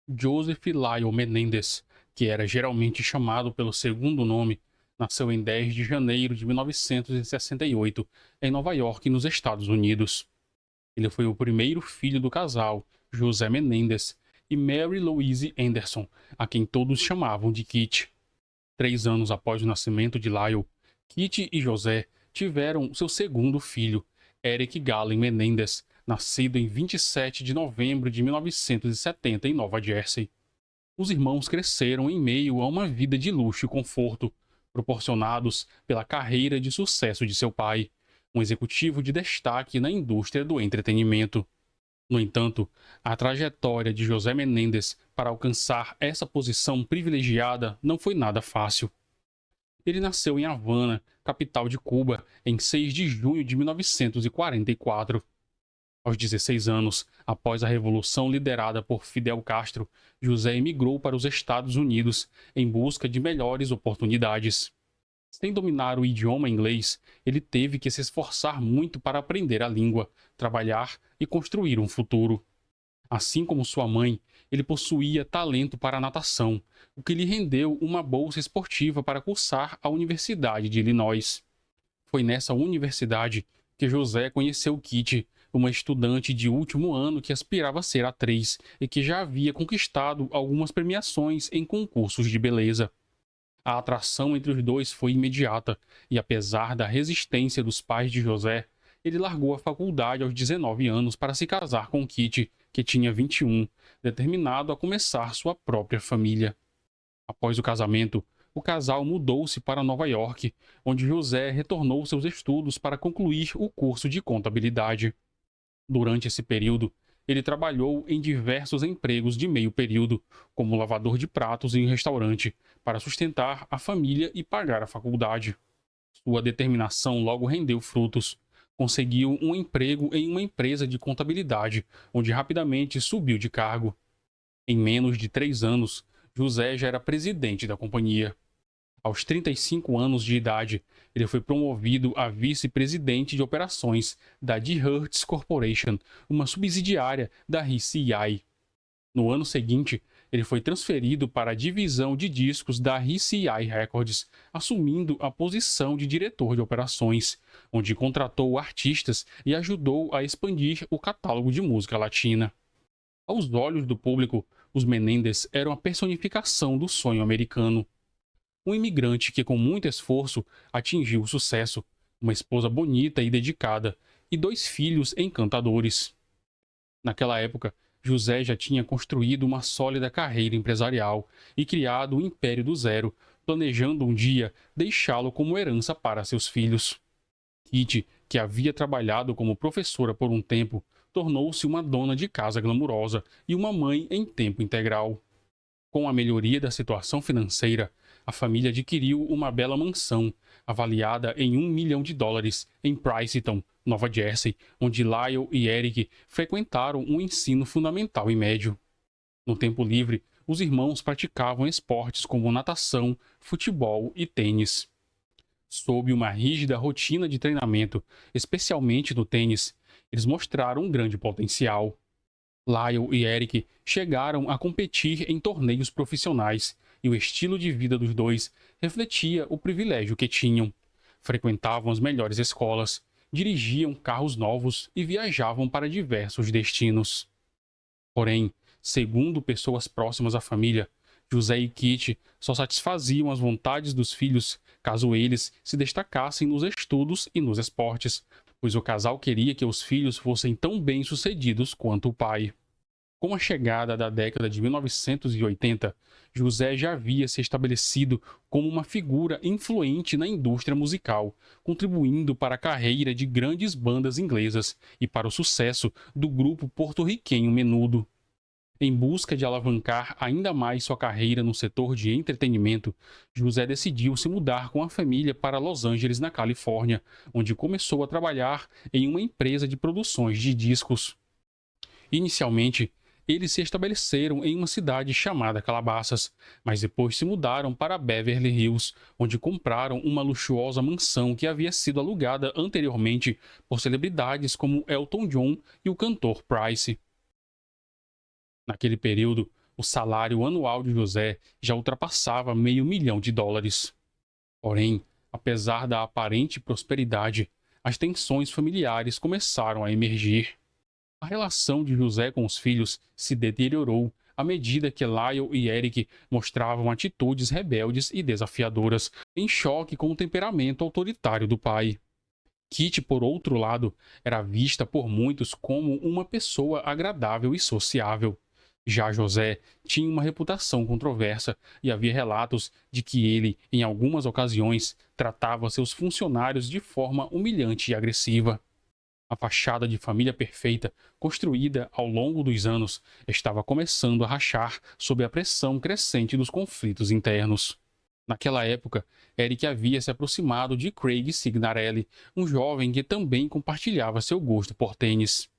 Joseph Lyle Menendez, que era geralmente chamado pelo segundo nome, nasceu em 10 de janeiro de 1968, em Nova York, nos Estados Unidos. Ele foi o primeiro filho do casal, José Menendez e Mary Louise Anderson, a quem todos chamavam de Kit. 3 anos após o nascimento de Lyle, Kit e José tiveram seu segundo filho, Eric Galen Menendez, nascido em 27 de novembro de 1970 em Nova Jersey. Os irmãos cresceram em meio a uma vida de luxo e conforto, proporcionados pela carreira de sucesso de seu pai, um executivo de destaque na indústria do entretenimento. No entanto, a trajetória de José Menendez para alcançar essa posição privilegiada não foi nada fácil. Ele nasceu em Havana, capital de Cuba, em 6 de junho de 1944. Aos 16 anos, após a revolução liderada por Fidel Castro, José emigrou para os Estados Unidos em busca de melhores oportunidades. Sem dominar o idioma inglês, ele teve que se esforçar muito para aprender a língua, trabalhar e construir um futuro. Assim como sua mãe, ele possuía talento para a natação, o que lhe rendeu uma bolsa esportiva para cursar a Universidade de Illinois. Foi nessa universidade que José conheceu Kitty, uma estudante de último ano que aspirava a ser atriz e que já havia conquistado algumas premiações em concursos de beleza. A atração entre os dois foi imediata, e apesar da resistência dos pais de José, ele largou a faculdade aos 19 anos para se casar com Kitty, que tinha 21, determinado a começar sua própria família. Após o casamento, o casal mudou-se para Nova York, onde José retornou seus estudos para concluir o curso de contabilidade. Durante esse período, ele trabalhou em diversos empregos de meio período, como lavador de pratos em um restaurante, para sustentar a família e pagar a faculdade. Sua determinação logo rendeu frutos. Conseguiu um emprego em uma empresa de contabilidade, onde rapidamente subiu de cargo. Em menos de 3 anos, José já era presidente da companhia. Aos 35 anos de idade, ele foi promovido a vice-presidente de operações da D. Hertz Corporation, uma subsidiária da RCI. No ano seguinte, ele foi transferido para a divisão de discos da RCI Records, assumindo a posição de diretor de operações, onde contratou artistas e ajudou a expandir o catálogo de música latina. Aos olhos do público, os Menendez eram a personificação do sonho americano. Um imigrante que, com muito esforço, atingiu o sucesso, uma esposa bonita e dedicada, e 2 filhos encantadores. Naquela época, José já tinha construído uma sólida carreira empresarial e criado um império do zero, planejando um dia deixá-lo como herança para seus filhos. Kitty, que havia trabalhado como professora por um tempo, tornou-se uma dona de casa glamurosa e uma mãe em tempo integral. Com a melhoria da situação financeira, a família adquiriu uma bela mansão, avaliada em US$ 1 milhão, em Princeton, Nova Jersey, onde Lyle e Eric frequentaram um ensino fundamental e médio. No tempo livre, os irmãos praticavam esportes como natação, futebol e tênis. Sob uma rígida rotina de treinamento, especialmente no tênis, eles mostraram um grande potencial. Lyle e Eric chegaram a competir em torneios profissionais, e o estilo de vida dos dois refletia o privilégio que tinham. Frequentavam as melhores escolas, dirigiam carros novos e viajavam para diversos destinos. Porém, segundo pessoas próximas à família, José e Kitty só satisfaziam as vontades dos filhos caso eles se destacassem nos estudos e nos esportes, pois o casal queria que os filhos fossem tão bem-sucedidos quanto o pai. Com a chegada da década de 1980, José já havia se estabelecido como uma figura influente na indústria musical, contribuindo para a carreira de grandes bandas inglesas e para o sucesso do grupo porto-riquenho Menudo. Em busca de alavancar ainda mais sua carreira no setor de entretenimento, José decidiu se mudar com a família para Los Angeles, na Califórnia, onde começou a trabalhar em uma empresa de produções de discos. Inicialmente, eles se estabeleceram em uma cidade chamada Calabasas, mas depois se mudaram para Beverly Hills, onde compraram uma luxuosa mansão que havia sido alugada anteriormente por celebridades como Elton John e o cantor Prince. Naquele período, O salário anual de José já ultrapassava $500.000. Porém, apesar da aparente prosperidade, as tensões familiares começaram a emergir. A relação de José com os filhos se deteriorou à medida que Lyle e Eric mostravam atitudes rebeldes e desafiadoras, em choque com o temperamento autoritário do pai. Kitty, por outro lado, era vista por muitos como uma pessoa agradável e sociável. Já José tinha uma reputação controversa e havia relatos de que ele, em algumas ocasiões, tratava seus funcionários de forma humilhante e agressiva. A fachada de família perfeita, construída ao longo dos anos, estava começando a rachar sob a pressão crescente dos conflitos internos. Naquela época, Eric havia se aproximado de Craig Signarelli, um jovem que também compartilhava seu gosto por tênis.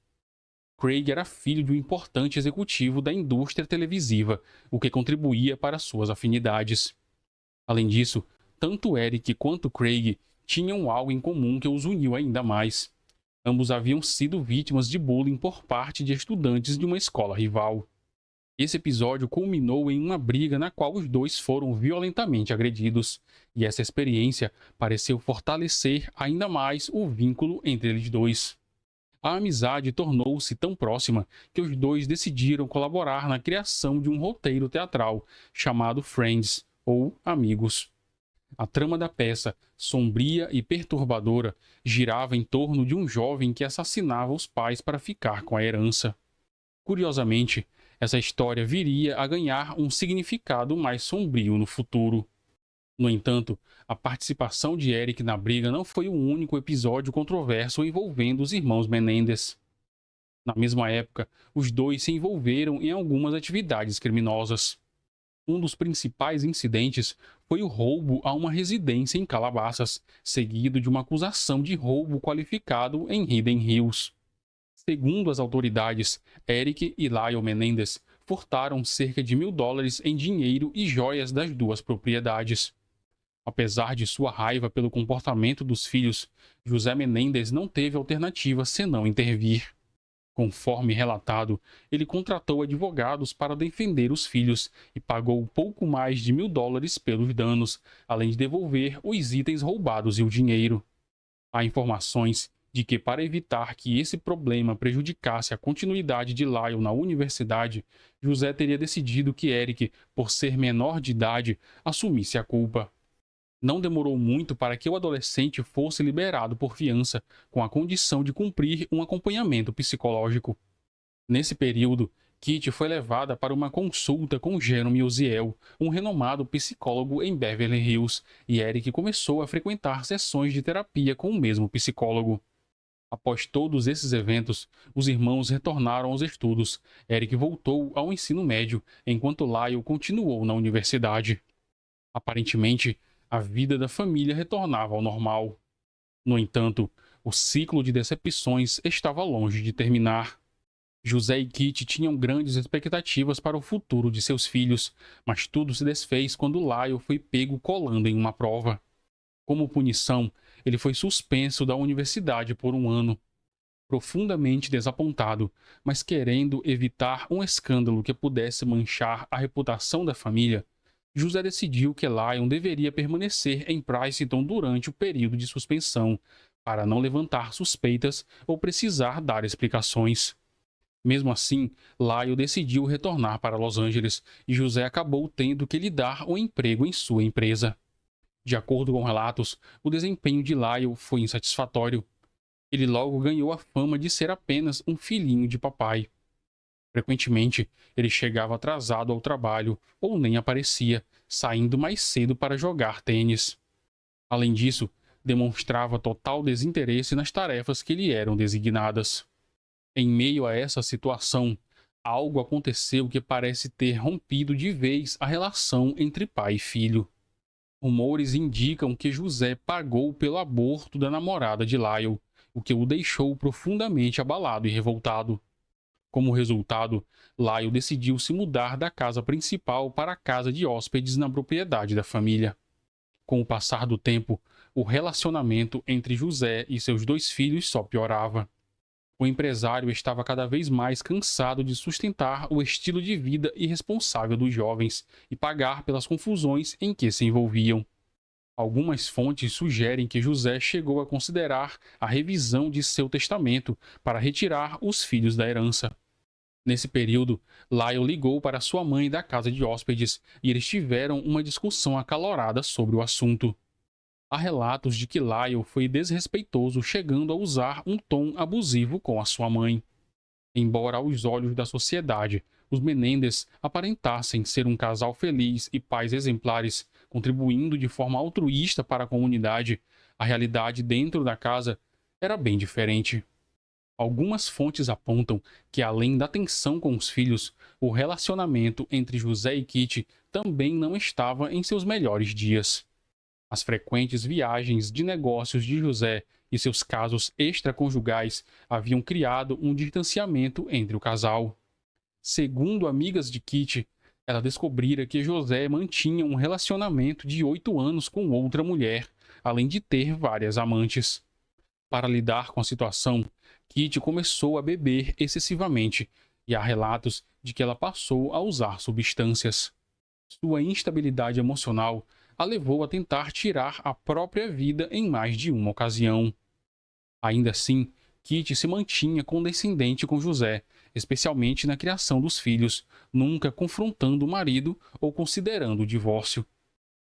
Craig era filho de um importante executivo da indústria televisiva, o que contribuía para suas afinidades. Além disso, tanto Eric quanto Craig tinham algo em comum que os uniu ainda mais. Ambos haviam sido vítimas de bullying por parte de estudantes de uma escola rival. Esse episódio culminou em uma briga na qual os dois foram violentamente agredidos, e essa experiência pareceu fortalecer ainda mais o vínculo entre eles dois. A amizade tornou-se tão próxima que os dois decidiram colaborar na criação de um roteiro teatral chamado Friends, ou Amigos. A trama da peça, sombria e perturbadora, girava em torno de um jovem que assassinava os pais para ficar com a herança. Curiosamente, essa história viria a ganhar um significado mais sombrio no futuro. No entanto, a participação de Eric na briga não foi o único episódio controverso envolvendo os irmãos Menendez. Na mesma época, os dois se envolveram em algumas atividades criminosas. Um dos principais incidentes foi o roubo a uma residência em Calabasas, seguido de uma acusação de roubo qualificado em Hidden Hills. Segundo as autoridades, Eric e Lyle Menendez furtaram cerca de $1.000 em dinheiro e joias das duas propriedades. Apesar de sua raiva pelo comportamento dos filhos, José Menendez não teve alternativa senão intervir. Conforme relatado, ele contratou advogados para defender os filhos e pagou pouco mais de $1.000 pelos danos, além de devolver os itens roubados e o dinheiro. Há informações de que, para evitar que esse problema prejudicasse a continuidade de Lyle na universidade, José teria decidido que Eric, por ser menor de idade, assumisse a culpa. Não demorou muito para que o adolescente fosse liberado por fiança, com a condição de cumprir um acompanhamento psicológico. Nesse período, Kitty foi levada para uma consulta com Jerome Uziel, um renomado psicólogo em Beverly Hills, e Eric começou a frequentar sessões de terapia com o mesmo psicólogo. Após todos esses eventos, os irmãos retornaram aos estudos. Eric voltou ao ensino médio, enquanto Lyle continuou na universidade. Aparentemente, a vida da família retornava ao normal. No entanto, o ciclo de decepções estava longe de terminar. José e Kitty tinham grandes expectativas para o futuro de seus filhos, mas tudo se desfez quando Lyle foi pego colando em uma prova. Como punição, ele foi suspenso da universidade por um ano. Profundamente desapontado, mas querendo evitar um escândalo que pudesse manchar a reputação da família, José decidiu que Lyle deveria permanecer em Princeton durante o período de suspensão, para não levantar suspeitas ou precisar dar explicações. Mesmo assim, Lyle decidiu retornar para Los Angeles e José acabou tendo que lhe dar um emprego em sua empresa. De acordo com relatos, o desempenho de Lyle foi insatisfatório. Ele logo ganhou a fama de ser apenas um filhinho de papai. Frequentemente, ele chegava atrasado ao trabalho ou nem aparecia, saindo mais cedo para jogar tênis. Além disso, demonstrava total desinteresse nas tarefas que lhe eram designadas. Em meio a essa situação, algo aconteceu que parece ter rompido de vez a relação entre pai e filho. Rumores indicam que José pagou pelo aborto da namorada de Lyle, o que o deixou profundamente abalado e revoltado. Como resultado, Lyle decidiu se mudar da casa principal para a casa de hóspedes na propriedade da família. Com o passar do tempo, o relacionamento entre José e seus dois filhos só piorava. O empresário estava cada vez mais cansado de sustentar o estilo de vida irresponsável dos jovens e pagar pelas confusões em que se envolviam. Algumas fontes sugerem que José chegou a considerar a revisão de seu testamento para retirar os filhos da herança. Nesse período, Lyle ligou para sua mãe da casa de hóspedes e eles tiveram uma discussão acalorada sobre o assunto. Há relatos de que Lyle foi desrespeitoso, chegando a usar um tom abusivo com a sua mãe. Embora aos olhos da sociedade os Menendez aparentassem ser um casal feliz e pais exemplares, contribuindo de forma altruísta para a comunidade, a realidade dentro da casa era bem diferente. Algumas fontes apontam que, além da tensão com os filhos, o relacionamento entre José e Kitty também não estava em seus melhores dias. As frequentes viagens de negócios de José e seus casos extraconjugais haviam criado um distanciamento entre o casal. Segundo amigas de Kitty, ela descobrira que José mantinha um relacionamento de 8 anos com outra mulher, além de ter várias amantes. Para lidar com a situação, Kitty começou a beber excessivamente e há relatos de que ela passou a usar substâncias. Sua instabilidade emocional a levou a tentar tirar a própria vida em mais de uma ocasião. Ainda assim, Kitty se mantinha condescendente com José, especialmente na criação dos filhos, nunca confrontando o marido ou considerando o divórcio.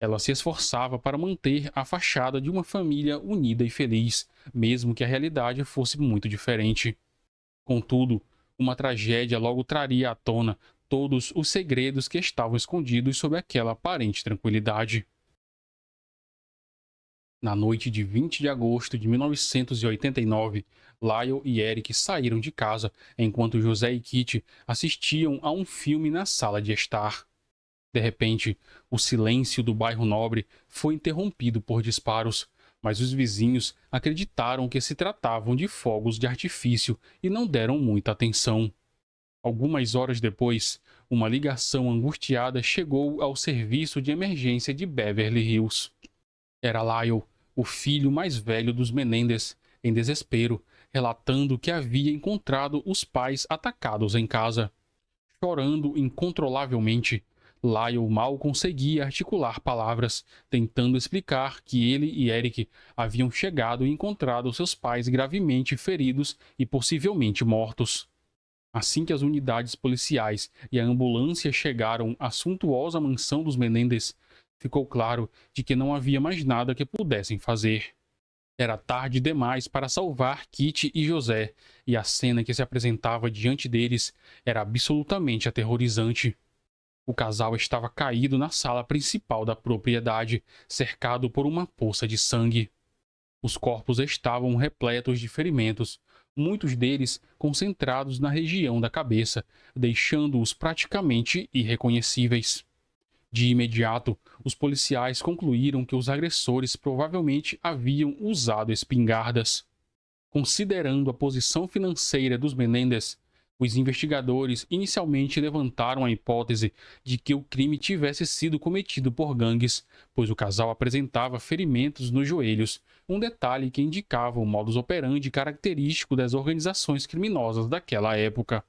Ela se esforçava para manter a fachada de uma família unida e feliz, mesmo que a realidade fosse muito diferente. Contudo, uma tragédia logo traria à tona todos os segredos que estavam escondidos sob aquela aparente tranquilidade. Na noite de 20 de agosto de 1989, Lyle e Eric saíram de casa enquanto José e Kitty assistiam a um filme na sala de estar. De repente, o silêncio do bairro nobre foi interrompido por disparos, mas os vizinhos acreditaram que se tratavam de fogos de artifício e não deram muita atenção. Algumas horas depois, uma ligação angustiada chegou ao serviço de emergência de Beverly Hills. Era Lyle, o filho mais velho dos Menendez, em desespero, relatando que havia encontrado os pais atacados em casa. Chorando incontrolavelmente, Lyle mal conseguia articular palavras, tentando explicar que ele e Eric haviam chegado e encontrado seus pais gravemente feridos e possivelmente mortos. Assim que as unidades policiais e a ambulância chegaram à suntuosa mansão dos Menendez, ficou claro de que não havia mais nada que pudessem fazer. Era tarde demais para salvar Kitty e José, e a cena que se apresentava diante deles era absolutamente aterrorizante. O casal estava caído na sala principal da propriedade, cercado por uma poça de sangue. Os corpos estavam repletos de ferimentos, muitos deles concentrados na região da cabeça, deixando-os praticamente irreconhecíveis. De imediato, os policiais concluíram que os agressores provavelmente haviam usado espingardas. Considerando a posição financeira dos Menendez, os investigadores inicialmente levantaram a hipótese de que o crime tivesse sido cometido por gangues, pois o casal apresentava ferimentos nos joelhos, um detalhe que indicava o modus operandi característico das organizações criminosas daquela época.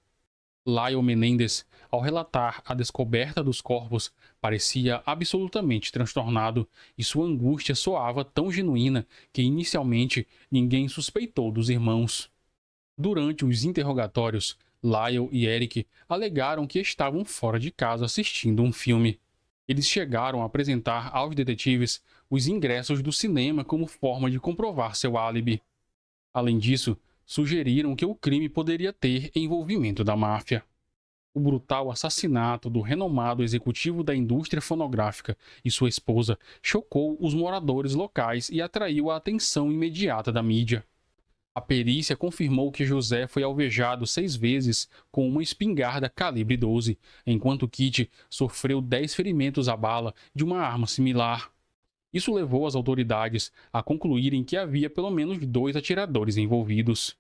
Lyle Menendez, ao relatar a descoberta dos corpos, parecia absolutamente transtornado, e sua angústia soava tão genuína que inicialmente ninguém suspeitou dos irmãos. Durante os interrogatórios, Lyle e Eric alegaram que estavam fora de casa assistindo um filme. Eles chegaram a apresentar aos detetives os ingressos do cinema como forma de comprovar seu álibi. Além disso, sugeriram que o crime poderia ter envolvimento da máfia. O brutal assassinato do renomado executivo da indústria fonográfica e sua esposa chocou os moradores locais e atraiu a atenção imediata da mídia. A perícia confirmou que José foi alvejado 6 vezes com uma espingarda calibre 12, enquanto Kitty sofreu 10 ferimentos à bala de uma arma similar. Isso levou as autoridades a concluírem que havia pelo menos 2 atiradores envolvidos.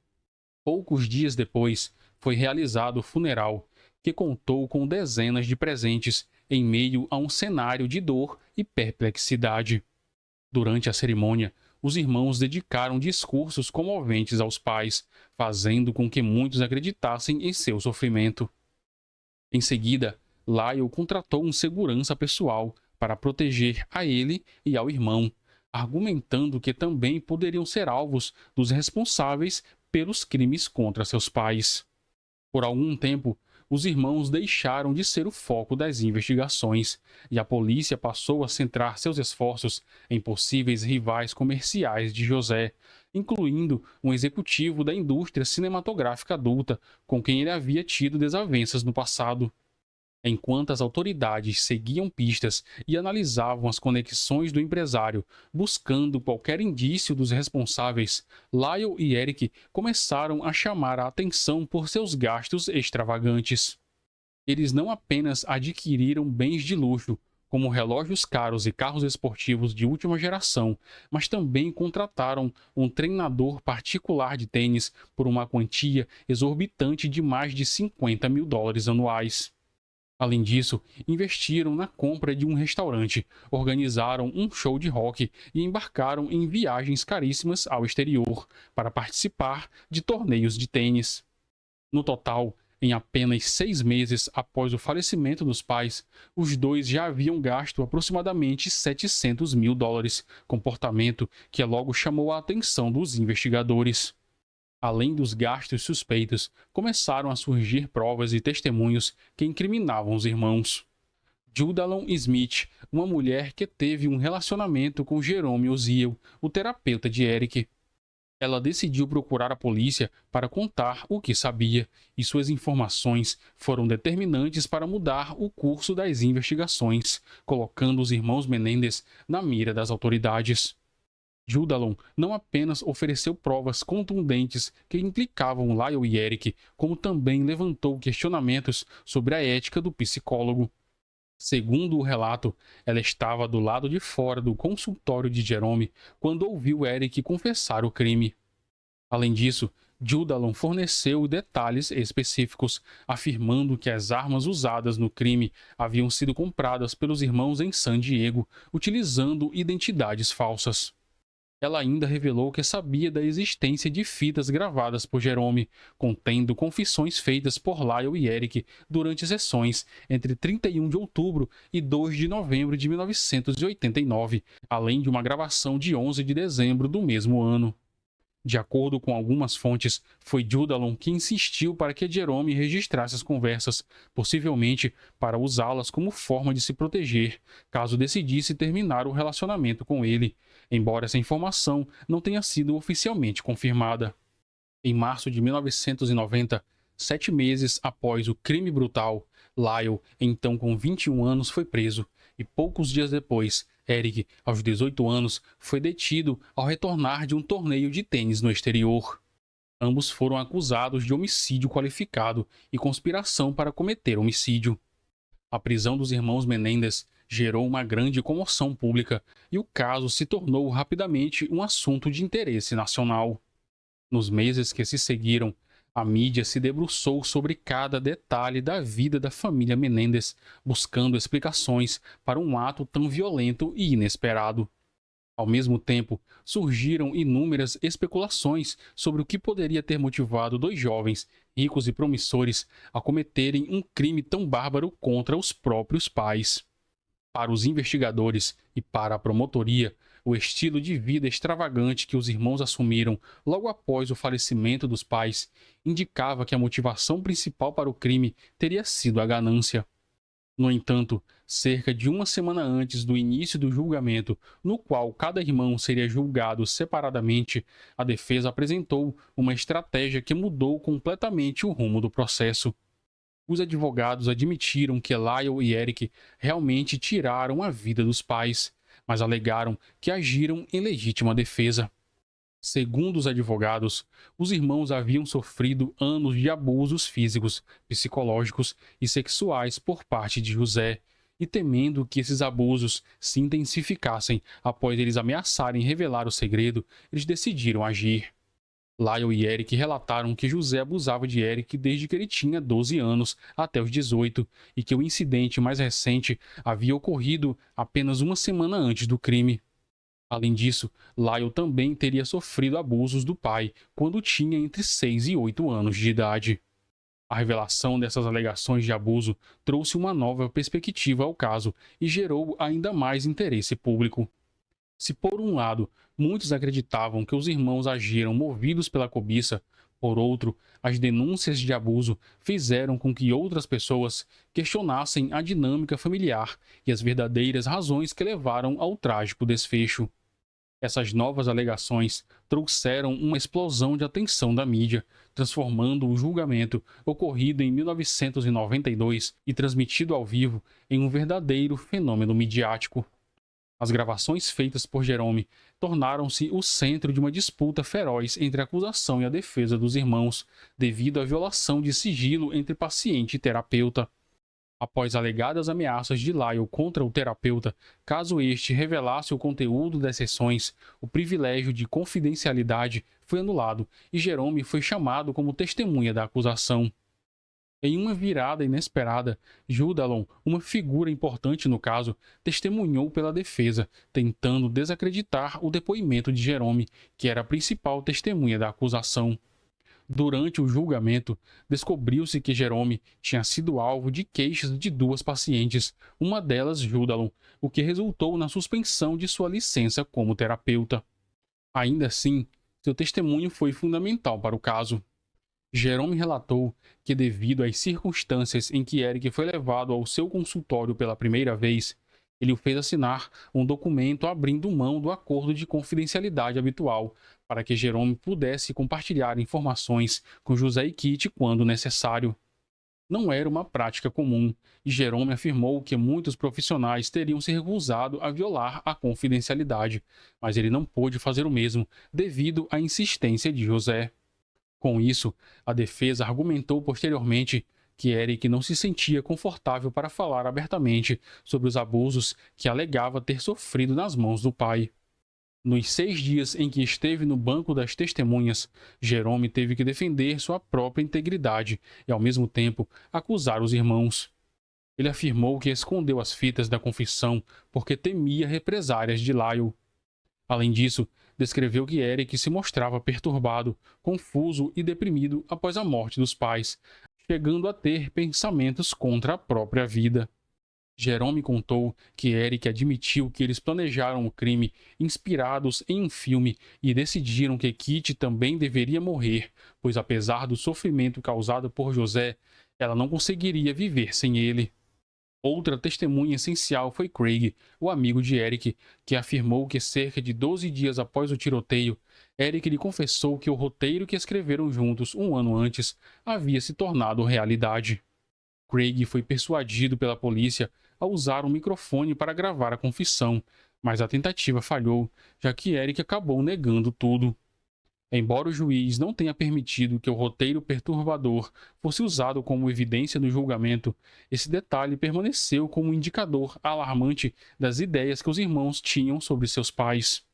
Poucos dias depois, foi realizado o funeral, que contou com dezenas de presentes em meio a um cenário de dor e perplexidade. Durante a cerimônia, os irmãos dedicaram discursos comoventes aos pais, fazendo com que muitos acreditassem em seu sofrimento. Em seguida, Lyle contratou um segurança pessoal para proteger a ele e ao irmão, argumentando que também poderiam ser alvos dos responsáveis pelos crimes contra seus pais. Por algum tempo, os irmãos deixaram de ser o foco das investigações e a polícia passou a centrar seus esforços em possíveis rivais comerciais de José, incluindo um executivo da indústria cinematográfica adulta com quem ele havia tido desavenças no passado. Enquanto as autoridades seguiam pistas e analisavam as conexões do empresário, buscando qualquer indício dos responsáveis, Lyle e Eric começaram a chamar a atenção por seus gastos extravagantes. Eles não apenas adquiriram bens de luxo, como relógios caros e carros esportivos de última geração, mas também contrataram um treinador particular de tênis por uma quantia exorbitante de mais de $50.000 anuais. Além disso, investiram na compra de um restaurante, organizaram um show de rock e embarcaram em viagens caríssimas ao exterior para participar de torneios de tênis. No total, em apenas 6 meses após o falecimento dos pais, os dois já haviam gasto aproximadamente $700.000, comportamento que logo chamou a atenção dos investigadores. Além dos gastos suspeitos, começaram a surgir provas e testemunhos que incriminavam os irmãos. Judalon Smith, uma mulher que teve um relacionamento com Jerome Oziel, o terapeuta de Eric. Ela decidiu procurar a polícia para contar o que sabia, e suas informações foram determinantes para mudar o curso das investigações, colocando os irmãos Menendez na mira das autoridades. Judalon não apenas ofereceu provas contundentes que implicavam Lyle e Eric, como também levantou questionamentos sobre a ética do psicólogo. Segundo o relato, ela estava do lado de fora do consultório de Jerome quando ouviu Eric confessar o crime. Além disso, Judalon forneceu detalhes específicos, afirmando que as armas usadas no crime haviam sido compradas pelos irmãos em San Diego, utilizando identidades falsas. Ela ainda revelou que sabia da existência de fitas gravadas por Jerome, contendo confissões feitas por Lyle e Eric durante sessões entre 31 de outubro e 2 de novembro de 1989, além de uma gravação de 11 de dezembro do mesmo ano. De acordo com algumas fontes, foi Judalon que insistiu para que Jerome registrasse as conversas, possivelmente para usá-las como forma de se proteger, caso decidisse terminar o relacionamento com ele, embora essa informação não tenha sido oficialmente confirmada. Em março de 1990, 7 meses após o crime brutal, Lyle, então com 21 anos, foi preso, e poucos dias depois, Eric, aos 18 anos, foi detido ao retornar de um torneio de tênis no exterior. Ambos foram acusados de homicídio qualificado e conspiração para cometer homicídio. A prisão dos irmãos Menendez gerou uma grande comoção pública e o caso se tornou rapidamente um assunto de interesse nacional. Nos meses que se seguiram, a mídia se debruçou sobre cada detalhe da vida da família Menendez, buscando explicações para um ato tão violento e inesperado. Ao mesmo tempo, surgiram inúmeras especulações sobre o que poderia ter motivado dois jovens, ricos e promissores, a cometerem um crime tão bárbaro contra os próprios pais. Para os investigadores e para a promotoria, o estilo de vida extravagante que os irmãos assumiram logo após o falecimento dos pais indicava que a motivação principal para o crime teria sido a ganância. No entanto, cerca de uma semana antes do início do julgamento, no qual cada irmão seria julgado separadamente, a defesa apresentou uma estratégia que mudou completamente o rumo do processo. Os advogados admitiram que Lyle e Eric realmente tiraram a vida dos pais, mas alegaram que agiram em legítima defesa. Segundo os advogados, os irmãos haviam sofrido anos de abusos físicos, psicológicos e sexuais por parte de José, e temendo que esses abusos se intensificassem após eles ameaçarem revelar o segredo, eles decidiram agir. Lyle e Eric relataram que José abusava de Eric desde que ele tinha 12 anos até os 18 e que o incidente mais recente havia ocorrido apenas uma semana antes do crime. Além disso, Lyle também teria sofrido abusos do pai quando tinha entre 6 e 8 anos de idade. A revelação dessas alegações de abuso trouxe uma nova perspectiva ao caso e gerou ainda mais interesse público. Se, por um lado, muitos acreditavam que os irmãos agiram movidos pela cobiça, por outro, as denúncias de abuso fizeram com que outras pessoas questionassem a dinâmica familiar e as verdadeiras razões que levaram ao trágico desfecho. Essas novas alegações trouxeram uma explosão de atenção da mídia, transformando o julgamento ocorrido em 1992 e transmitido ao vivo em um verdadeiro fenômeno midiático. As gravações feitas por Jerome tornaram-se o centro de uma disputa feroz entre a acusação e a defesa dos irmãos, devido à violação de sigilo entre paciente e terapeuta. Após alegadas ameaças de Lyle contra o terapeuta, caso este revelasse o conteúdo das sessões, o privilégio de confidencialidade foi anulado e Jerome foi chamado como testemunha da acusação. Em uma virada inesperada, Judalon, uma figura importante no caso, testemunhou pela defesa, tentando desacreditar o depoimento de Jerome, que era a principal testemunha da acusação. Durante o julgamento, descobriu-se que Jerome tinha sido alvo de queixas de duas pacientes, uma delas Judalon, o que resultou na suspensão de sua licença como terapeuta. Ainda assim, seu testemunho foi fundamental para o caso. Jerome relatou que, devido às circunstâncias em que Eric foi levado ao seu consultório pela primeira vez, ele o fez assinar um documento abrindo mão do acordo de confidencialidade habitual, para que Jerome pudesse compartilhar informações com José e Kitty quando necessário. Não era uma prática comum, e Jerome afirmou que muitos profissionais teriam se recusado a violar a confidencialidade, mas ele não pôde fazer o mesmo, devido à insistência de José. Com isso, a defesa argumentou posteriormente que Eric não se sentia confortável para falar abertamente sobre os abusos que alegava ter sofrido nas mãos do pai. Nos 6 dias em que esteve no banco das testemunhas, Jerome teve que defender sua própria integridade e, ao mesmo tempo, acusar os irmãos. Ele afirmou que escondeu as fitas da confissão porque temia represárias de Lyle. Além disso, descreveu que Eric se mostrava perturbado, confuso e deprimido após a morte dos pais, chegando a ter pensamentos contra a própria vida. Jerome contou que Eric admitiu que eles planejaram o crime inspirados em um filme e decidiram que Kitty também deveria morrer, pois apesar do sofrimento causado por José, ela não conseguiria viver sem ele. Outra testemunha essencial foi Craig, o amigo de Eric, que afirmou que cerca de 12 dias após o tiroteio, Eric lhe confessou que o roteiro que escreveram juntos um ano antes havia se tornado realidade. Craig foi persuadido pela polícia a usar um microfone para gravar a confissão, mas a tentativa falhou, já que Eric acabou negando tudo. Embora o juiz não tenha permitido que o roteiro perturbador fosse usado como evidência no julgamento, esse detalhe permaneceu como um indicador alarmante das ideias que os irmãos tinham sobre seus pais.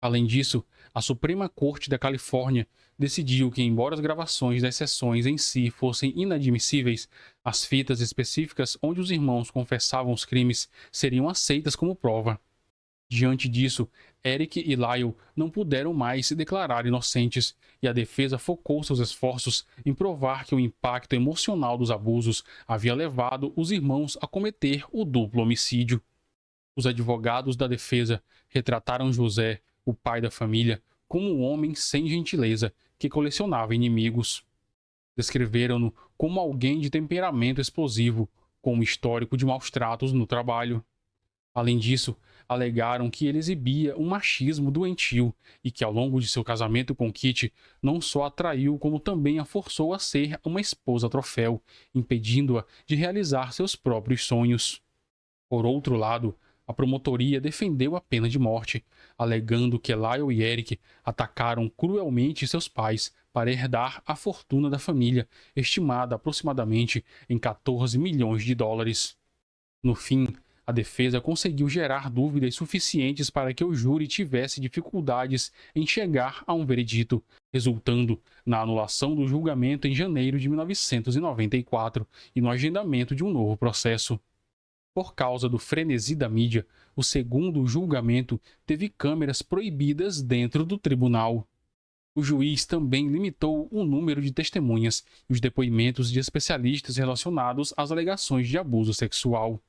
Além disso, a Suprema Corte da Califórnia decidiu que, embora as gravações das sessões em si fossem inadmissíveis, as fitas específicas onde os irmãos confessavam os crimes seriam aceitas como prova. Diante disso, Eric e Lyle não puderam mais se declarar inocentes, e a defesa focou seus esforços em provar que o impacto emocional dos abusos havia levado os irmãos a cometer o duplo homicídio. Os advogados da defesa retrataram José, o pai da família, como um homem sem gentileza que colecionava inimigos. Descreveram-no como alguém de temperamento explosivo, com um histórico de maus-tratos no trabalho. Além disso, alegaram que ele exibia um machismo doentio e que, ao longo de seu casamento com Kitty, não só a traiu, como também a forçou a ser uma esposa troféu, impedindo-a de realizar seus próprios sonhos. Por outro lado, a promotoria defendeu a pena de morte, alegando que Lyle e Eric atacaram cruelmente seus pais para herdar a fortuna da família, estimada aproximadamente em 14 milhões de dólares. No fim, a defesa conseguiu gerar dúvidas suficientes para que o júri tivesse dificuldades em chegar a um veredito, resultando na anulação do julgamento em janeiro de 1994 e no agendamento de um novo processo. Por causa do frenesi da mídia, o segundo julgamento teve câmeras proibidas dentro do tribunal. O juiz também limitou o número de testemunhas e os depoimentos de especialistas relacionados às alegações de abuso sexual.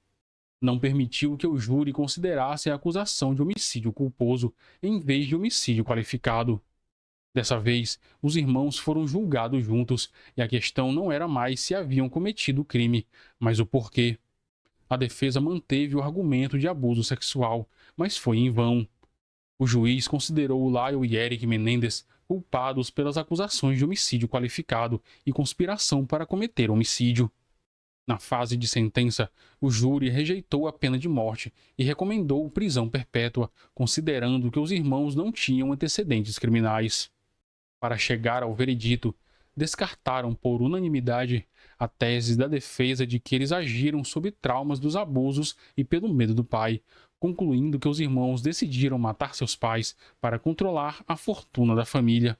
Não permitiu que o júri considerasse a acusação de homicídio culposo em vez de homicídio qualificado. Dessa vez, os irmãos foram julgados juntos e a questão não era mais se haviam cometido o crime, mas o porquê. A defesa manteve o argumento de abuso sexual, mas foi em vão. O juiz considerou Lyle e Eric Menendez culpados pelas acusações de homicídio qualificado e conspiração para cometer homicídio. Na fase de sentença, o júri rejeitou a pena de morte e recomendou prisão perpétua, considerando que os irmãos não tinham antecedentes criminais. Para chegar ao veredito, descartaram por unanimidade a tese da defesa de que eles agiram sob traumas dos abusos e pelo medo do pai, concluindo que os irmãos decidiram matar seus pais para controlar a fortuna da família.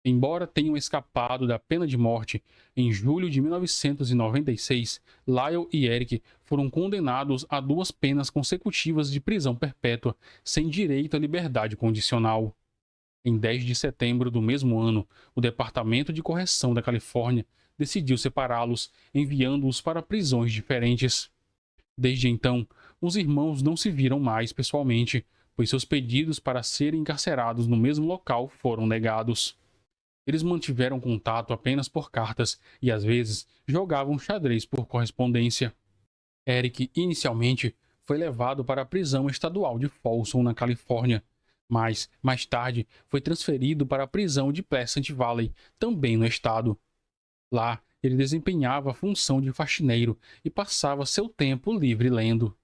Embora tenham escapado da pena de morte, em julho de 1996, Lyle e Eric foram condenados a 2 penas consecutivas de prisão perpétua, sem direito à liberdade condicional. Em 10 de setembro do mesmo ano, o Departamento de Correção da Califórnia decidiu separá-los, enviando-os para prisões diferentes. Desde então, os irmãos não se viram mais pessoalmente, pois seus pedidos para serem encarcerados no mesmo local foram negados. Eles mantiveram contato apenas por cartas e, às vezes, jogavam xadrez por correspondência. Eric, inicialmente, foi levado para a prisão estadual de Folsom, na Califórnia, mas, mais tarde, foi transferido para a prisão de Pleasant Valley, também no estado. Lá, ele desempenhava a função de faxineiro e passava seu tempo livre lendo.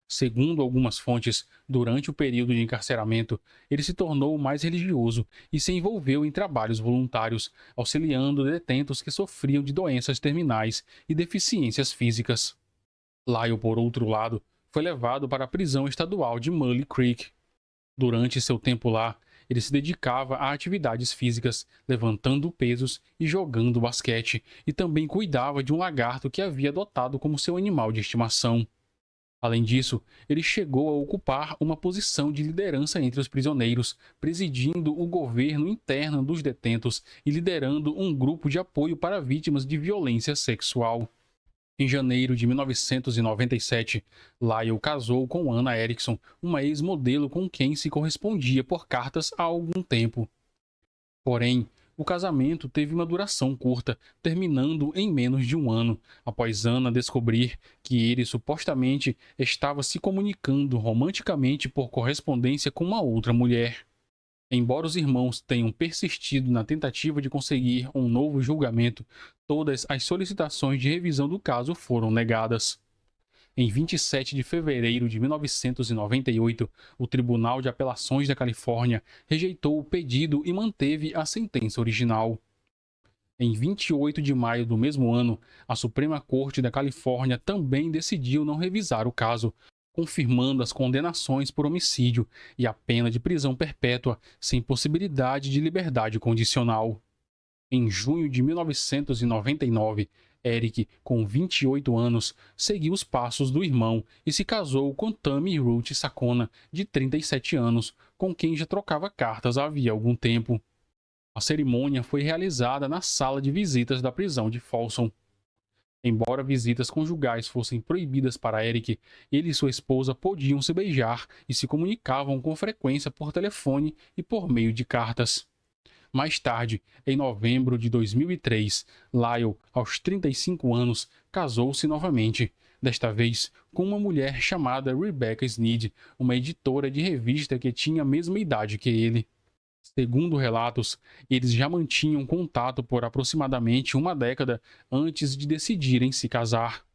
Segundo algumas fontes, durante o período de encarceramento, ele se tornou mais religioso e se envolveu em trabalhos voluntários, auxiliando detentos que sofriam de doenças terminais e deficiências físicas. Lyle, por outro lado, foi levado para a prisão estadual de Mully Creek. Durante seu tempo lá, ele se dedicava a atividades físicas, levantando pesos e jogando basquete, e também cuidava de um lagarto que havia adotado como seu animal de estimação. Além disso, ele chegou a ocupar uma posição de liderança entre os prisioneiros, presidindo o governo interno dos detentos e liderando um grupo de apoio para vítimas de violência sexual. Em janeiro de 1997, Lyle casou com Anna Erickson, uma ex-modelo com quem se correspondia por cartas há algum tempo. Porém, o casamento teve uma duração curta, terminando em menos de um ano, após Anna descobrir que ele supostamente estava se comunicando romanticamente por correspondência com uma outra mulher. Embora os irmãos tenham persistido na tentativa de conseguir um novo julgamento, todas as solicitações de revisão do caso foram negadas. Em 27 de fevereiro de 1998, o Tribunal de Apelações da Califórnia rejeitou o pedido e manteve a sentença original. Em 28 de maio do mesmo ano, a Suprema Corte da Califórnia também decidiu não revisar o caso, confirmando as condenações por homicídio e a pena de prisão perpétua sem possibilidade de liberdade condicional. Em junho de 1999, Eric, com 28 anos, seguiu os passos do irmão e se casou com Tammy Ruth Sakona, de 37 anos, com quem já trocava cartas havia algum tempo. A cerimônia foi realizada na sala de visitas da prisão de Folsom. Embora visitas conjugais fossem proibidas para Eric, ele e sua esposa podiam se beijar e se comunicavam com frequência por telefone e por meio de cartas. Mais tarde, em novembro de 2003, Lyle, aos 35 anos, casou-se novamente, desta vez com uma mulher chamada Rebecca Sneed, uma editora de revista que tinha a mesma idade que ele. Segundo relatos, eles já mantinham contato por aproximadamente uma década antes de decidirem se casar.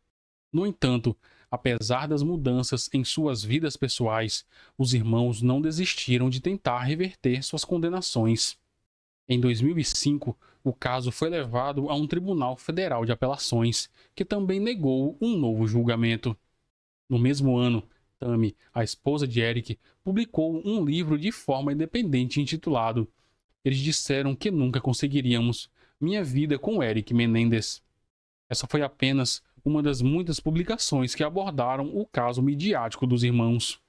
No entanto, apesar das mudanças em suas vidas pessoais, os irmãos não desistiram de tentar reverter suas condenações. Em 2005, o caso foi levado a um tribunal federal de apelações, que também negou um novo julgamento. No mesmo ano, Tammy, a esposa de Eric, publicou um livro de forma independente intitulado "Eles disseram que nunca conseguiríamos. Minha vida com Eric Menendez". Essa foi apenas uma das muitas publicações que abordaram o caso midiático dos irmãos.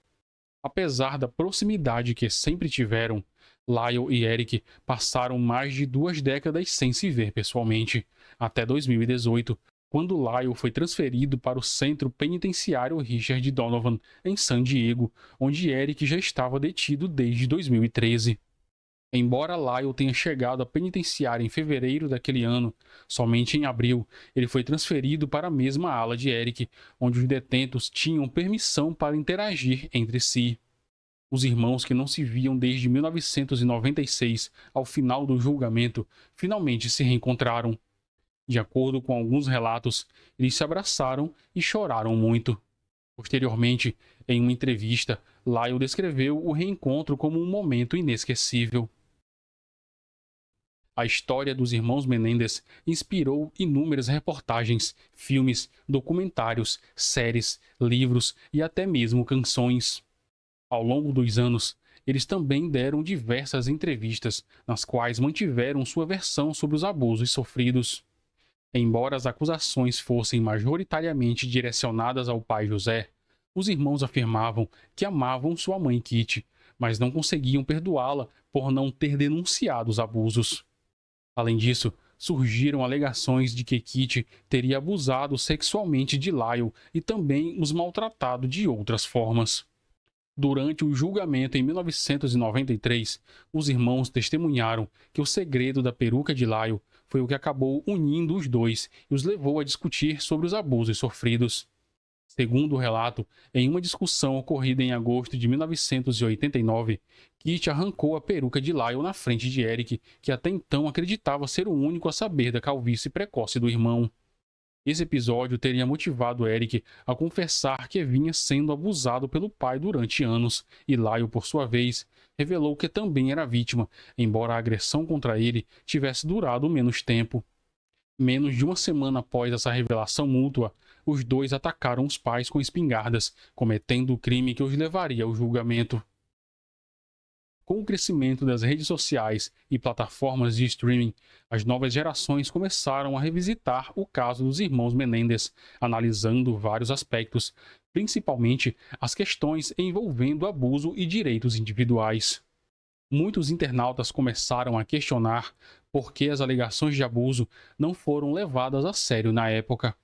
Apesar da proximidade que sempre tiveram, Lyle e Eric passaram mais de 2 décadas sem se ver pessoalmente, até 2018, quando Lyle foi transferido para o Centro Penitenciário Richard Donovan, em San Diego, onde Eric já estava detido desde 2013. Embora Lyle tenha chegado à penitenciária em fevereiro daquele ano, somente em abril ele foi transferido para a mesma ala de Eric, onde os detentos tinham permissão para interagir entre si. Os irmãos, que não se viam desde 1996, ao final do julgamento, finalmente se reencontraram. De acordo com alguns relatos, eles se abraçaram e choraram muito. Posteriormente, em uma entrevista, Lyle descreveu o reencontro como um momento inesquecível. A história dos irmãos Menendez inspirou inúmeras reportagens, filmes, documentários, séries, livros e até mesmo canções. Ao longo dos anos, eles também deram diversas entrevistas, nas quais mantiveram sua versão sobre os abusos sofridos. Embora as acusações fossem majoritariamente direcionadas ao pai José, os irmãos afirmavam que amavam sua mãe Kitty, mas não conseguiam perdoá-la por não ter denunciado os abusos. Além disso, surgiram alegações de que Kitty teria abusado sexualmente de Lyle e também os maltratado de outras formas. Durante o julgamento em 1993, os irmãos testemunharam que o segredo da peruca de Lyle foi o que acabou unindo os dois e os levou a discutir sobre os abusos sofridos. Segundo o relato, em uma discussão ocorrida em agosto de 1989, Kitty arrancou a peruca de Lyle na frente de Eric, que até então acreditava ser o único a saber da calvície precoce do irmão. Esse episódio teria motivado Eric a confessar que vinha sendo abusado pelo pai durante anos, e Lyle, por sua vez, revelou que também era vítima, embora a agressão contra ele tivesse durado menos tempo. Menos de uma semana após essa revelação mútua, os dois atacaram os pais com espingardas, cometendo o crime que os levaria ao julgamento. Com o crescimento das redes sociais e plataformas de streaming, as novas gerações começaram a revisitar o caso dos irmãos Menendez, analisando vários aspectos, principalmente as questões envolvendo abuso e direitos individuais. Muitos internautas começaram a questionar por que as alegações de abuso não foram levadas a sério na época.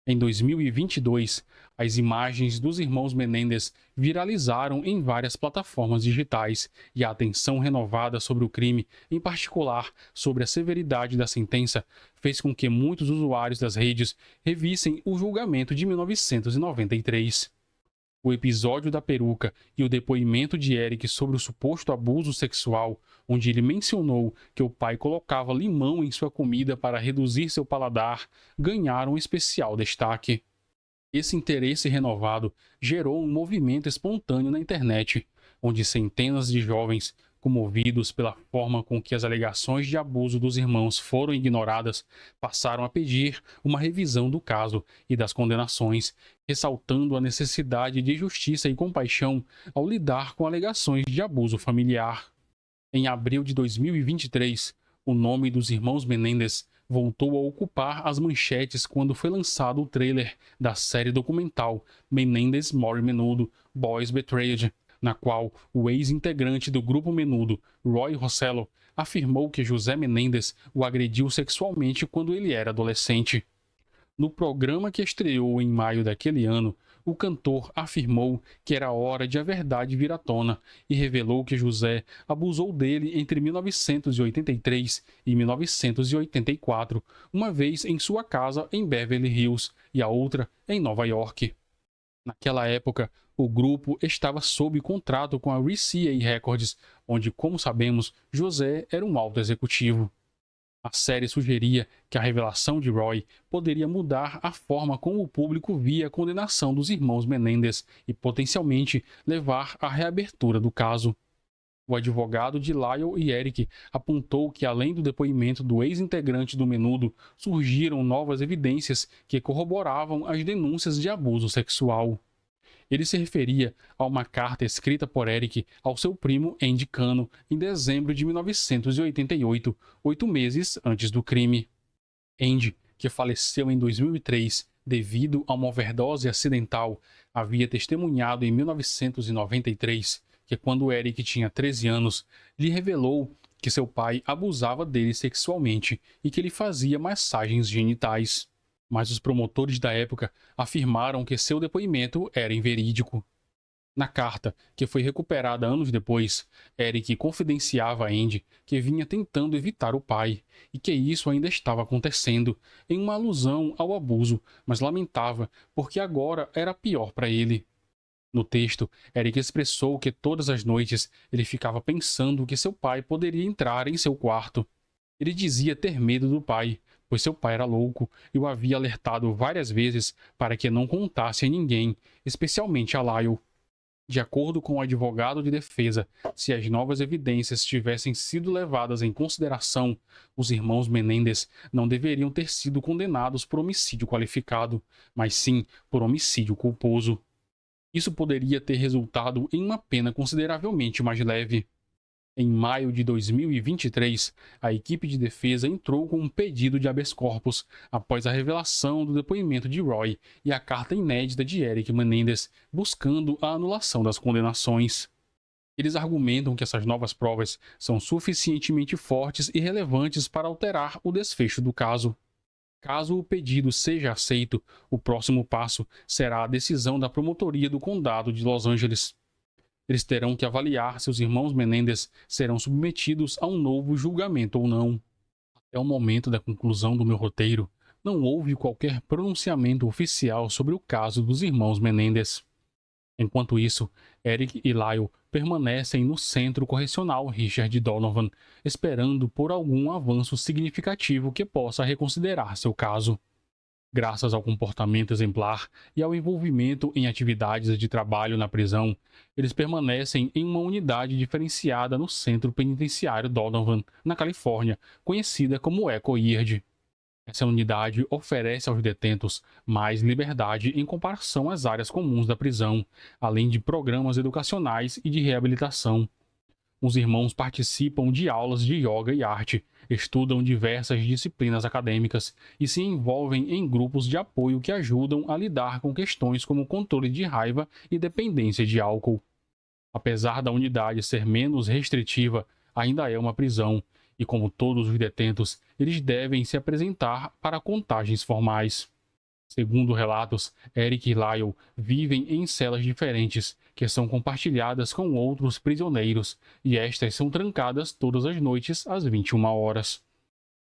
Em 2022, as imagens dos irmãos Menendez viralizaram em várias plataformas digitais e a atenção renovada sobre o crime, em particular sobre a severidade da sentença, fez com que muitos usuários das redes revissem o julgamento de 1993. O episódio da peruca e o depoimento de Eric sobre o suposto abuso sexual, onde ele mencionou que o pai colocava limão em sua comida para reduzir seu paladar, ganharam especial destaque. Esse interesse renovado gerou um movimento espontâneo na internet, onde centenas de jovens, comovidos pela forma com que as alegações de abuso dos irmãos foram ignoradas, passaram a pedir uma revisão do caso e das condenações, ressaltando a necessidade de justiça e compaixão ao lidar com alegações de abuso familiar. Em abril de 2023, o nome dos irmãos Menendez voltou a ocupar as manchetes quando foi lançado o trailer da série documental Menendez More Menudo, Boys Betrayed, na qual o ex-integrante do grupo Menudo, Roy Rossello, afirmou que José Menendez o agrediu sexualmente quando ele era adolescente. No programa que estreou em maio daquele ano, o cantor afirmou que era hora de a verdade vir à tona e revelou que José abusou dele entre 1983 e 1984, uma vez em sua casa em Beverly Hills e a outra em Nova York. Naquela época, o grupo estava sob contrato com a RCA Records, onde, como sabemos, José era um alto executivo. A série sugeria que a revelação de Roy poderia mudar a forma como o público via a condenação dos irmãos Menendez e potencialmente levar à reabertura do caso. O advogado de Lyle e Eric apontou que, além do depoimento do ex-integrante do Menudo, surgiram novas evidências que corroboravam as denúncias de abuso sexual. Ele se referia a uma carta escrita por Eric ao seu primo Andy Cano em dezembro de 1988, 8 meses antes do crime. Andy, que faleceu em 2003, devido a uma overdose acidental, havia testemunhado em 1993 que, quando Eric tinha 13 anos, lhe revelou que seu pai abusava dele sexualmente e que ele fazia massagens genitais. Mas os promotores da época afirmaram que seu depoimento era inverídico. Na carta, que foi recuperada anos depois, Eric confidenciava a Andy que vinha tentando evitar o pai e que isso ainda estava acontecendo, em uma alusão ao abuso, mas lamentava porque agora era pior para ele. No texto, Eric expressou que todas as noites ele ficava pensando que seu pai poderia entrar em seu quarto. Ele dizia ter medo do pai, pois seu pai era louco e o havia alertado várias vezes para que não contasse a ninguém, especialmente a Lyle. De acordo com o advogado de defesa, se as novas evidências tivessem sido levadas em consideração, os irmãos Menendez não deveriam ter sido condenados por homicídio qualificado, mas sim por homicídio culposo. Isso poderia ter resultado em uma pena consideravelmente mais leve. Em maio de 2023, a equipe de defesa entrou com um pedido de habeas corpus após a revelação do depoimento de Roy e a carta inédita de Eric Menendez, buscando a anulação das condenações. Eles argumentam que essas novas provas são suficientemente fortes e relevantes para alterar o desfecho do caso. Caso o pedido seja aceito, o próximo passo será a decisão da Promotoria do Condado de Los Angeles. Eles terão que avaliar se os irmãos Menendez serão submetidos a um novo julgamento ou não. Até o momento da conclusão do meu roteiro, não houve qualquer pronunciamento oficial sobre o caso dos irmãos Menendez. Enquanto isso, Eric e Lyle permanecem no Centro Correcional Richard Donovan, esperando por algum avanço significativo que possa reconsiderar seu caso. Graças ao comportamento exemplar e ao envolvimento em atividades de trabalho na prisão, eles permanecem em uma unidade diferenciada no Centro Penitenciário Donovan, na Califórnia, conhecida como Echo Yard. Essa unidade oferece aos detentos mais liberdade em comparação às áreas comuns da prisão, além de programas educacionais e de reabilitação. Os irmãos participam de aulas de yoga e arte, estudam diversas disciplinas acadêmicas e se envolvem em grupos de apoio que ajudam a lidar com questões como controle de raiva e dependência de álcool. Apesar da unidade ser menos restritiva, ainda é uma prisão, e como todos os detentos, eles devem se apresentar para contagens formais. Segundo relatos, Eric e Lyle vivem em celas diferentes, que são compartilhadas com outros prisioneiros, e estas são trancadas todas as noites às 21 horas.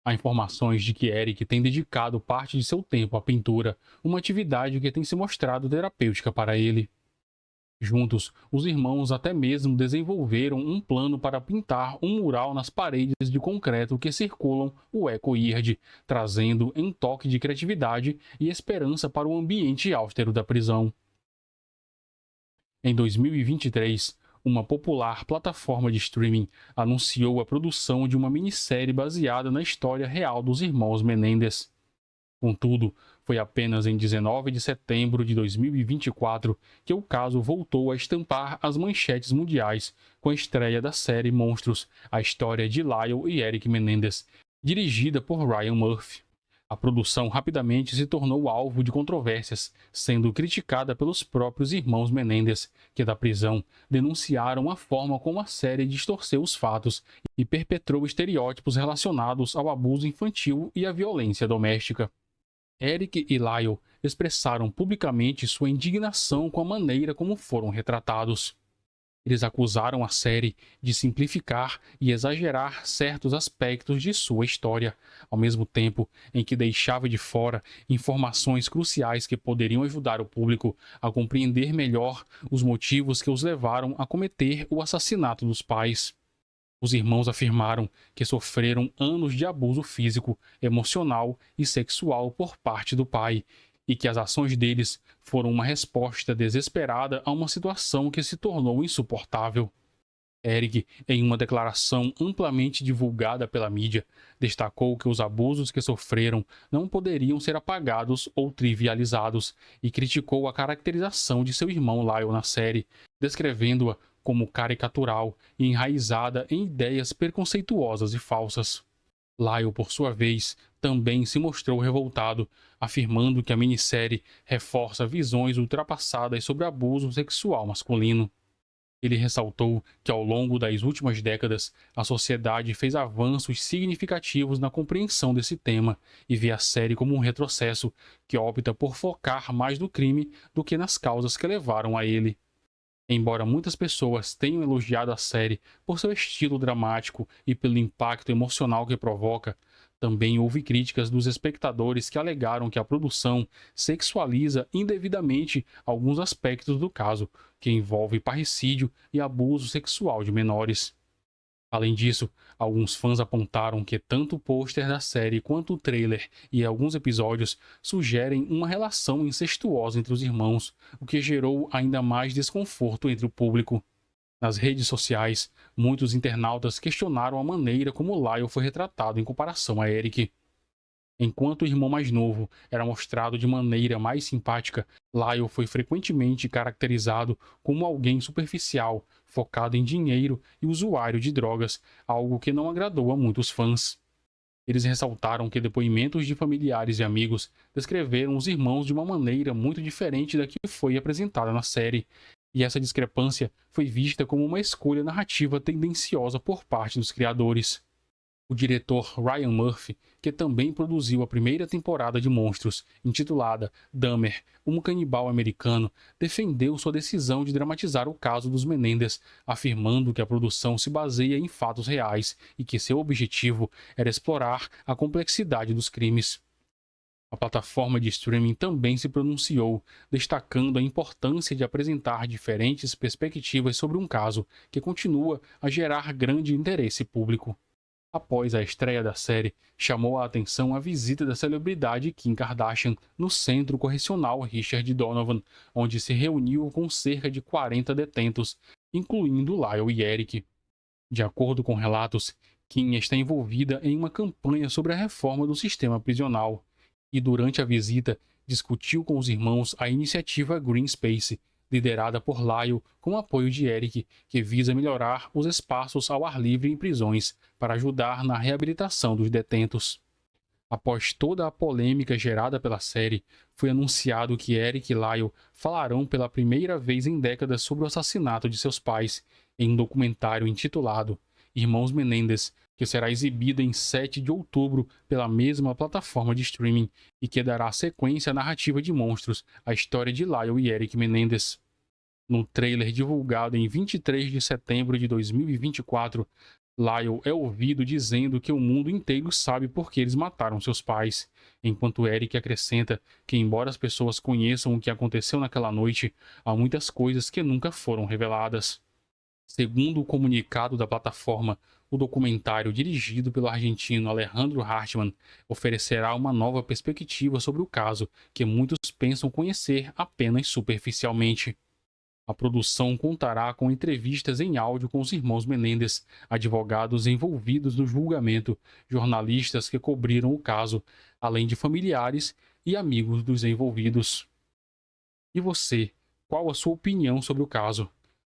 Há informações de que Eric tem dedicado parte de seu tempo à pintura, uma atividade que tem se mostrado terapêutica para ele. Juntos, os irmãos até mesmo desenvolveram um plano para pintar um mural nas paredes de concreto que circulam o Echo Yard, trazendo um toque de criatividade e esperança para o ambiente austero da prisão. Em 2023, uma popular plataforma de streaming anunciou a produção de uma minissérie baseada na história real dos irmãos Menendez. Contudo, foi apenas em 19 de setembro de 2024 que o caso voltou a estampar as manchetes mundiais com a estreia da série Monstros, a história de Lyle e Eric Menendez, dirigida por Ryan Murphy. A produção rapidamente se tornou alvo de controvérsias, sendo criticada pelos próprios irmãos Menendez, que da prisão denunciaram a forma como a série distorceu os fatos e perpetrou estereótipos relacionados ao abuso infantil e à violência doméstica. Eric e Lyle expressaram publicamente sua indignação com a maneira como foram retratados. Eles acusaram a série de simplificar e exagerar certos aspectos de sua história, ao mesmo tempo em que deixava de fora informações cruciais que poderiam ajudar o público a compreender melhor os motivos que os levaram a cometer o assassinato dos pais. Os irmãos afirmaram que sofreram anos de abuso físico, emocional e sexual por parte do pai, e que as ações deles foram uma resposta desesperada a uma situação que se tornou insuportável. Eric, em uma declaração amplamente divulgada pela mídia, destacou que os abusos que sofreram não poderiam ser apagados ou trivializados e criticou a caracterização de seu irmão Lyle na série, descrevendo-a como caricatural e enraizada em ideias preconceituosas e falsas. Lyle, por sua vez, também se mostrou revoltado, afirmando que a minissérie reforça visões ultrapassadas sobre abuso sexual masculino. Ele ressaltou que ao longo das últimas décadas, a sociedade fez avanços significativos na compreensão desse tema e vê a série como um retrocesso que opta por focar mais no crime do que nas causas que levaram a ele. Embora muitas pessoas tenham elogiado a série por seu estilo dramático e pelo impacto emocional que provoca, também houve críticas dos espectadores que alegaram que a produção sexualiza indevidamente alguns aspectos do caso, que envolve parricídio e abuso sexual de menores. Além disso, alguns fãs apontaram que tanto o pôster da série quanto o trailer e alguns episódios sugerem uma relação incestuosa entre os irmãos, o que gerou ainda mais desconforto entre o público. Nas redes sociais, muitos internautas questionaram a maneira como Lyle foi retratado em comparação a Eric. Enquanto o irmão mais novo era mostrado de maneira mais simpática, Lyle foi frequentemente caracterizado como alguém superficial, focado em dinheiro e usuário de drogas, algo que não agradou a muitos fãs. Eles ressaltaram que depoimentos de familiares e amigos descreveram os irmãos de uma maneira muito diferente da que foi apresentada na série, e essa discrepância foi vista como uma escolha narrativa tendenciosa por parte dos criadores. O diretor Ryan Murphy, que também produziu a primeira temporada de Monstros, intitulada Dahmer, um canibal americano, defendeu sua decisão de dramatizar o caso dos Menendez, afirmando que a produção se baseia em fatos reais e que seu objetivo era explorar a complexidade dos crimes. A plataforma de streaming também se pronunciou, destacando a importância de apresentar diferentes perspectivas sobre um caso que continua a gerar grande interesse público. Após a estreia da série, chamou a atenção a visita da celebridade Kim Kardashian no Centro Correcional Richard Donovan, onde se reuniu com cerca de 40 detentos, incluindo Lyle e Eric. De acordo com relatos, Kim está envolvida em uma campanha sobre a reforma do sistema prisional, e durante a visita discutiu com os irmãos a iniciativa Green Space, liderada por Lyle com o apoio de Eric, que visa melhorar os espaços ao ar livre em prisões para ajudar na reabilitação dos detentos. Após toda a polêmica gerada pela série, foi anunciado que Eric e Lyle falarão pela primeira vez em décadas sobre o assassinato de seus pais, em um documentário intitulado Irmãos Menendez, que será exibida em 7 de outubro pela mesma plataforma de streaming e que dará sequência à narrativa de Monstros, a história de Lyle e Eric Menendez. No trailer divulgado em 23 de setembro de 2024, Lyle é ouvido dizendo que o mundo inteiro sabe por que eles mataram seus pais, enquanto Eric acrescenta que, embora as pessoas conheçam o que aconteceu naquela noite, há muitas coisas que nunca foram reveladas. Segundo o comunicado da plataforma, o documentário dirigido pelo argentino Alejandro Hartmann oferecerá uma nova perspectiva sobre o caso que muitos pensam conhecer apenas superficialmente. A produção contará com entrevistas em áudio com os irmãos Menendez, advogados envolvidos no julgamento, jornalistas que cobriram o caso, além de familiares e amigos dos envolvidos. E você, qual a sua opinião sobre o caso?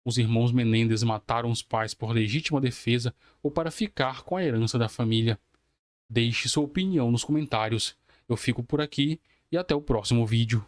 Os irmãos Menendez mataram os pais por legítima defesa ou para ficar com a herança da família? Deixe sua opinião nos comentários. Eu fico por aqui e até o próximo vídeo.